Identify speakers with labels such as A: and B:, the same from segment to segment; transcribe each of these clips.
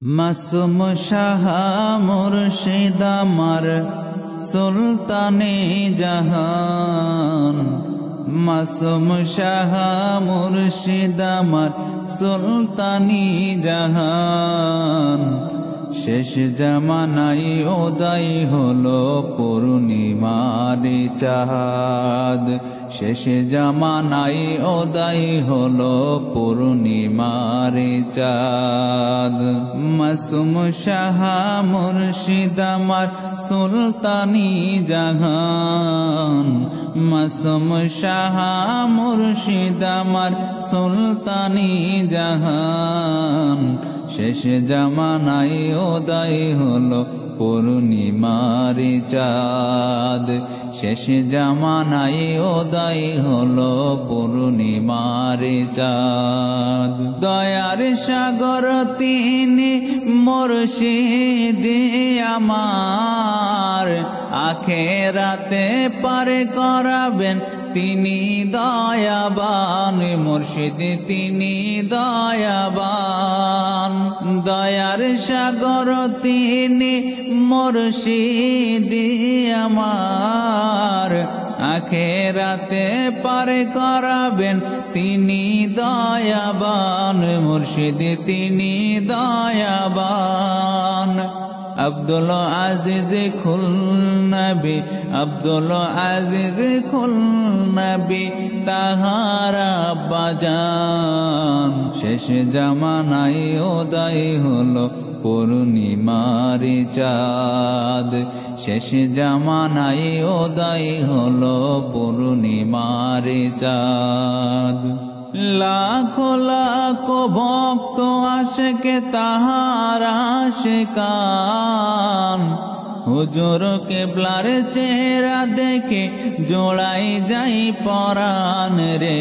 A: মাসুম শাহ মুর্শিদ আমার সুলতানে জাহান। মাসুম শাহ মুর্শিদ আমার সুলতানি জাহান। শেষ জামানায় উদয় হলো পূর্ণিমার চাঁদ। শেষ জামানায় উদয় হলো পূর্ণিমার চাঁদ। মাসুম শাহ মুর্শিদ আমার সুলতানি জাহান। মাসুম শাহ মুর্শিদ আমার সুলতানি জাহান। শেষ জামানায় উদয় হলো পূর্ণিমার চাঁদ। শেষ জামানায় উদয় হলো পূর্ণিমার চাঁদ। দয়ার সাগর তিনি মুর্শিদ আমার। আখেরাতে পার করাবেন তিনি দয়াবান। মুর্শিদ তিনি দয়াবান। দয়ার সাগর তিনি মুর্শিদ আমার। আখেরাতে পার করাবেন তিনি দয়াবান। মুর্শিদ তিনি দয়াবান। আব্দুল আজিজ খুল নবী, আব্দুল আজিজ খুল নবী তাহার আব্বাজান। শেষ জামানায় উদয় হলো পূর্ণিমার চাঁদ। শেষ জামানায় উদয় হলো পূর্ণিমার চাঁদ। লাখো লাখো ভক্ত আশিকে তাহার আশিকান। হুজুর কিবলার চেহারা দেখে জোড়াই যাই পরাণ রে,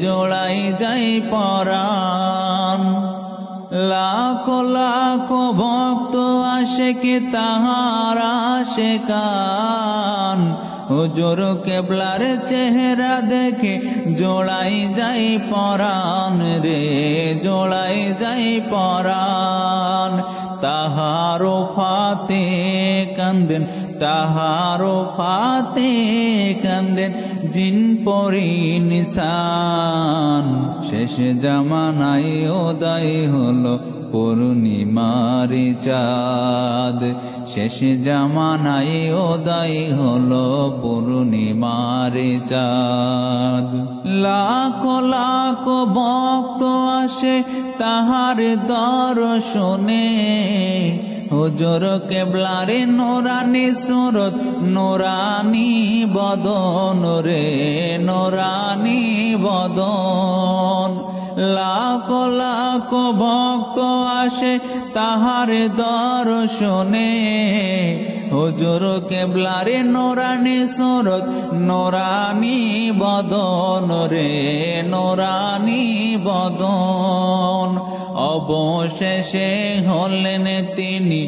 A: জোড়াই যাই পরাণ। লাখো লাখো ভক্ত আশিকে তাহার আশিকান। হুজুর কিবলার চেহারা দেখে জোড়াই যাই পরাণ রে, জোড়াই যাই পরাণ। তাহারো ফাতে কান্দেন, তাহারো ফাতে কান্দেন জিন পরি নিসান। শেষ জামানায় উদয় হলো পূর্ণিমার চাঁদ। শেষ জামানায় উদয় হলো পূর্ণিমার চাঁদ। লাখো লাখো ভক্ত আসে তাহার দর্শনে। হুজুর কিবলার নোরানি সুরত, নোরানি বদন রে, নোরানি বদন। লাখো লাখো ভক্ত আসে তাহার দর্শনে। হুজুর কিবলার নোরানি সুরত, নোরানি বদন রে, নোরানি বদন। অবশেষে হলেন তিনি,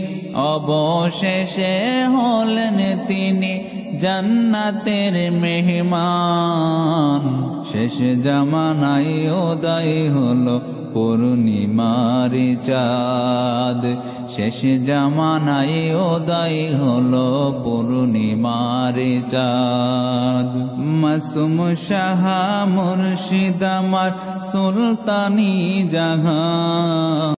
A: অবশেষে হলেন তিনি জান্নাতের মেহমান। শেষ জামানায় উদয় হলো পূর্ণিমার চাঁদ। শেষ জামানায় উদয় হলো পূর্ণিমার চাঁদ। মাসুম শাহ মুর্শিদ আমার সুলতানি জাহান।